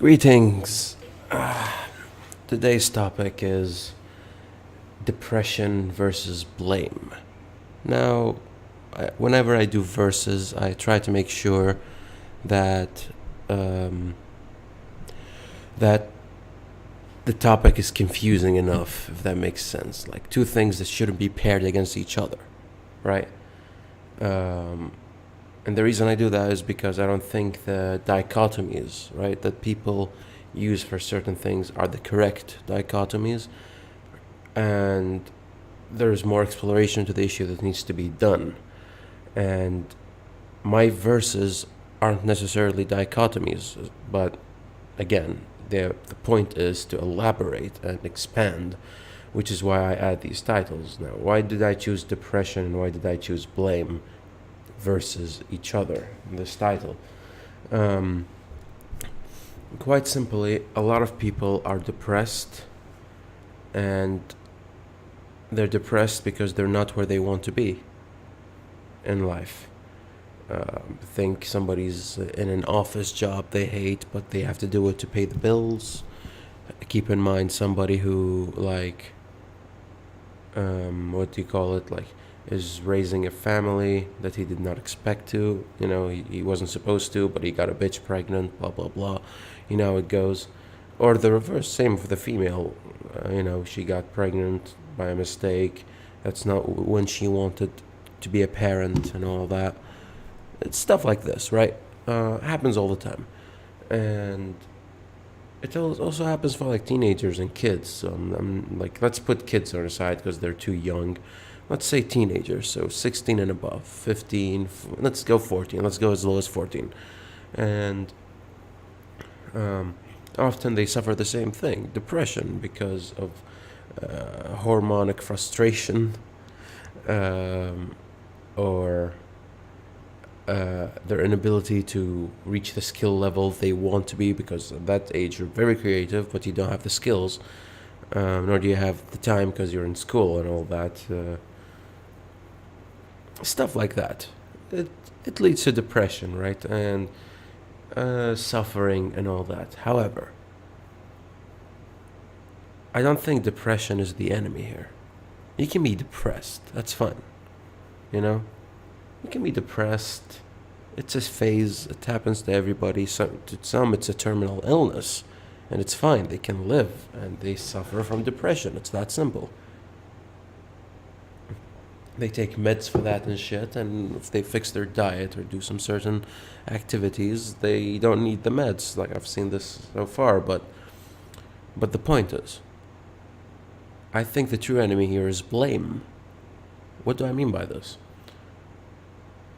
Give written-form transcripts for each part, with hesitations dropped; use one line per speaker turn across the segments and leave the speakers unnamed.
Greetings. Today's topic is depression versus blame. Now, whenever I do verses, I try to make sure that that the topic is confusing enough, if that makes sense. Like two things that shouldn't be paired against each other, right? And the reason I do that is because I don't think the dichotomies, right, that people use for certain things are the correct dichotomies. And there's more exploration to the issue that needs to be done. And my verses aren't necessarily dichotomies, but again, the point is to elaborate and expand, which is why I add these titles. Now, why did I choose depression and why did I choose blame versus each other in this title? Quite simply, a lot of people are depressed, and they're depressed because they're not where they want to be in life. Think somebody's in an office job they hate, but they have to do it to pay the bills. Keep in mind somebody who, like, what do you call it, like, is raising a family that he did not expect to. You know, he wasn't supposed to, but he got a bitch pregnant, blah, blah, blah. You know how it goes. Or the reverse, same for the female. She got pregnant by a mistake. That's not when she wanted to be a parent and all that. It's stuff like this, right? Happens all the time. And it also happens for like teenagers and kids. So I'm like, let's put kids on the side because they're too young. Let's say teenagers, so 16 and above, 15, let's go 14, let's go as low as 14. And often they suffer the same thing, depression, because of hormonic frustration, or their inability to reach the skill level they want to be, because at that age you're very creative, but you don't have the skills, nor do you have the time because you're in school and all that. Stuff like that. It leads to depression, right? And suffering and all that. However, I don't think depression is the enemy here. You can be depressed. That's fine. You know? You can be depressed. It's a phase. It happens to everybody. To some, it's a terminal illness. And it's fine. They can live. And they suffer from depression. It's that simple. They take meds for that and shit, and if they fix their diet or do some certain activities, they don't need the meds. Like, I've seen this so far, but the point is, I think the true enemy here is blame. What do I mean by this?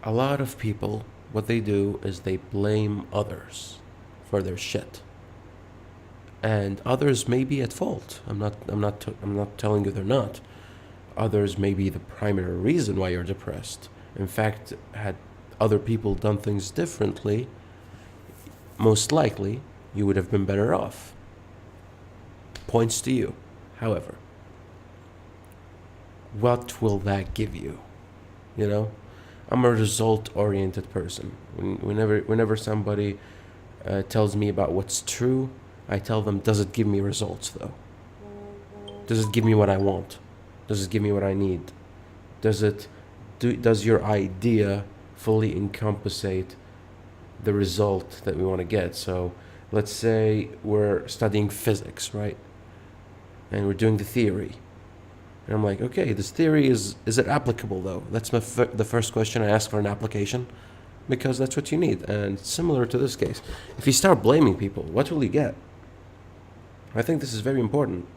A lot of people, what they do is they blame others for their shit. And others may be at fault. I'm not telling you they're not. Others may be the primary reason why you're depressed. In fact, had other people done things differently, most likely you would have been better off. Points to you. However, what will that give you? You know? I'm a result-oriented person. Whenever somebody tells me about what's true, I tell them, does it give me results, though? Does it give me what I want? Does it give me what I need? Does your idea fully encompassate the result that we want to get? So let's say we're studying physics, right? And we're doing the theory. And I'm like, okay, this theory is it applicable, though? That's the first question I ask for an application, because that's what you need. And similar to this case, if you start blaming people, what will you get? I think this is very important,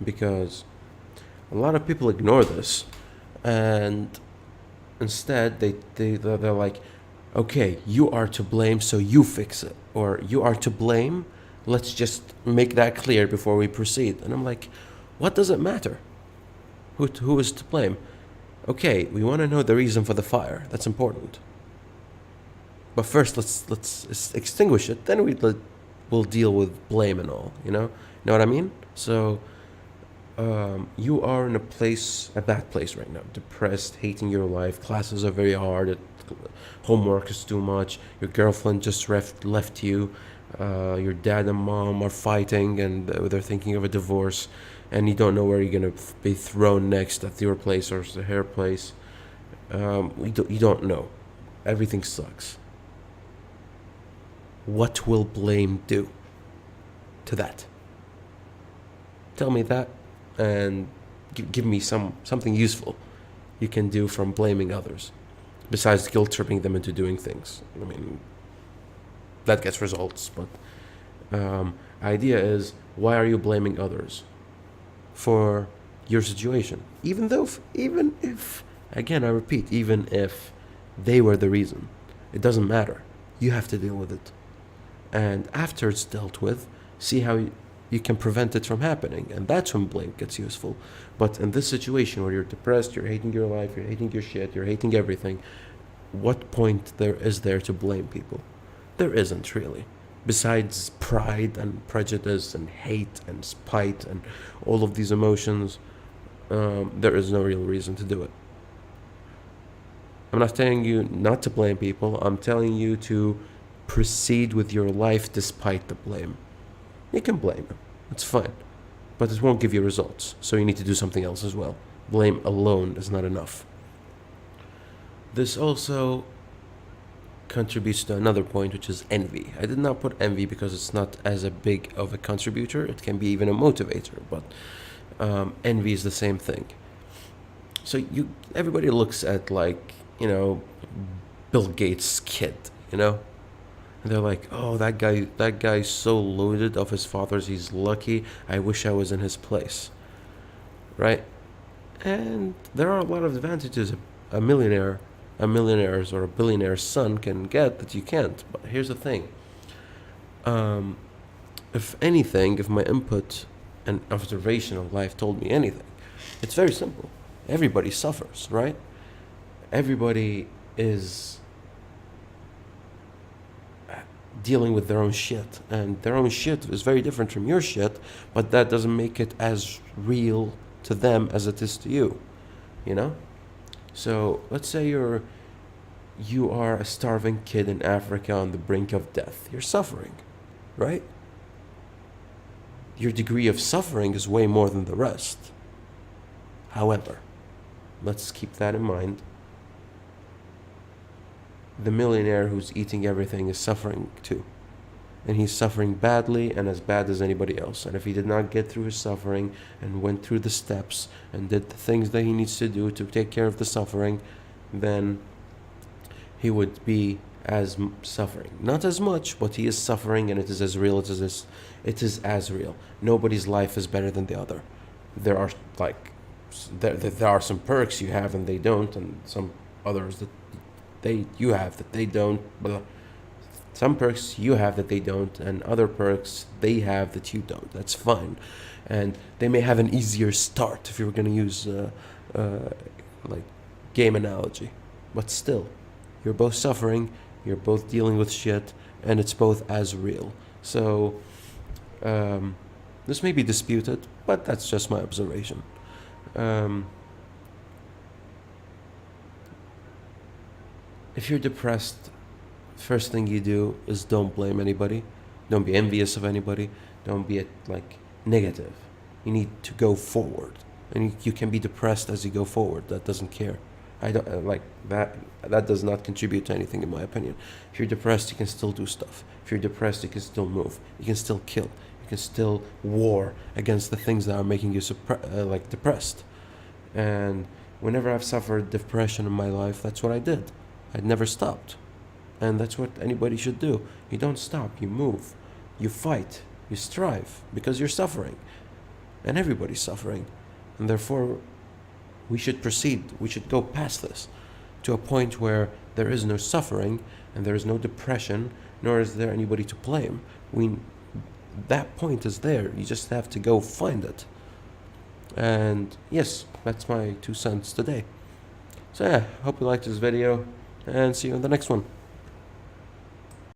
because a lot of people ignore this, and instead they're like, okay, you are to blame, so you fix it, or you are to blame, let's just make that clear before we proceed. And I'm like, what does it matter? Who is to blame? Okay, we want to know the reason for the fire. That's important. But first, let's extinguish it. Then we'll deal with blame and all. You know what I mean? So you are in a bad place right now, depressed, hating your life, classes are very hard, homework is too much, your girlfriend just left you, Your dad and mom are fighting, and they're thinking of a divorce, and you don't know where you're gonna be thrown next, at your place or her place. You don't know. Everything sucks. What will blame do to that? Tell me that, and give me something useful you can do from blaming others, besides guilt tripping them into doing things. I mean, that gets results, but idea is, why are you blaming others for your situation? Even if, again, I repeat, even if they were the reason, it doesn't matter. You have to deal with it. And after it's dealt with, see how you can prevent it from happening. And that's when blame gets useful. But in this situation where you're depressed, you're hating your life, you're hating your shit, you're hating everything, what point there is there to blame people? There isn't really. Besides pride and prejudice and hate and spite and all of these emotions, there is no real reason to do it. I'm not telling you not to blame people. I'm telling you to proceed with your life despite the blame. You can blame them. It's fine. But it won't give you results. So you need to do something else as well. Blame alone is not enough. This also contributes to another point, which is envy. I did not put envy because it's not as a big of a contributor. It can be even a motivator, but envy is the same thing. So everybody looks at, like, Bill Gates' kid, and they're like, oh, that guy's so loaded of his fathers, he's lucky. I wish I was in his place, right? And there are a lot of advantages a millionaire's or a billionaire's son can get that you can't. But here's the thing. If my input and observation of life told me anything, it's very simple. Everybody suffers, right? Everybody is dealing with their own shit, and their own shit is very different from your shit, but that doesn't make it as real to them as it is to you, So let's say you are a starving kid in Africa on the brink of death. You're suffering, right? Your degree of suffering is way more than the rest. However, let's keep that in mind. The millionaire who's eating everything is suffering too. And he's suffering badly, and as bad as anybody else. And if he did not get through his suffering and went through the steps and did the things that he needs to do to take care of the suffering, then he would be suffering. Not as much, but he is suffering, and it is as real as it is as real. Nobody's life is better than the other. There are there are some perks you have and they don't, and some others that you have that they don't. But some perks you have that they don't, and other perks they have that you don't. That's fine. And they may have an easier start, if you were going to use like game analogy. But still, you're both suffering, you're both dealing with shit, and it's both as real. So this may be disputed, but that's just my observation. If you're depressed, first thing you do is don't blame anybody. Don't be envious of anybody. Don't be negative. You need to go forward, and you can be depressed as you go forward. That doesn't care. I don't like that. That does not contribute to anything, in my opinion. If you're depressed, you can still do stuff. If you're depressed, you can still move. You can still kill. You can still war against the things that are making you depressed. And whenever I've suffered depression in my life, that's what I did. I never stopped. And that's what anybody should do. You don't stop. You move. You fight. You strive, because you're suffering. And everybody's suffering. And therefore, we should proceed. We should go past this to a point where there is no suffering and there is no depression, nor is there anybody to blame. That point is there. You just have to go find it. And yes, that's my 2 cents today. So yeah, hope you liked this video, and see you in the next one.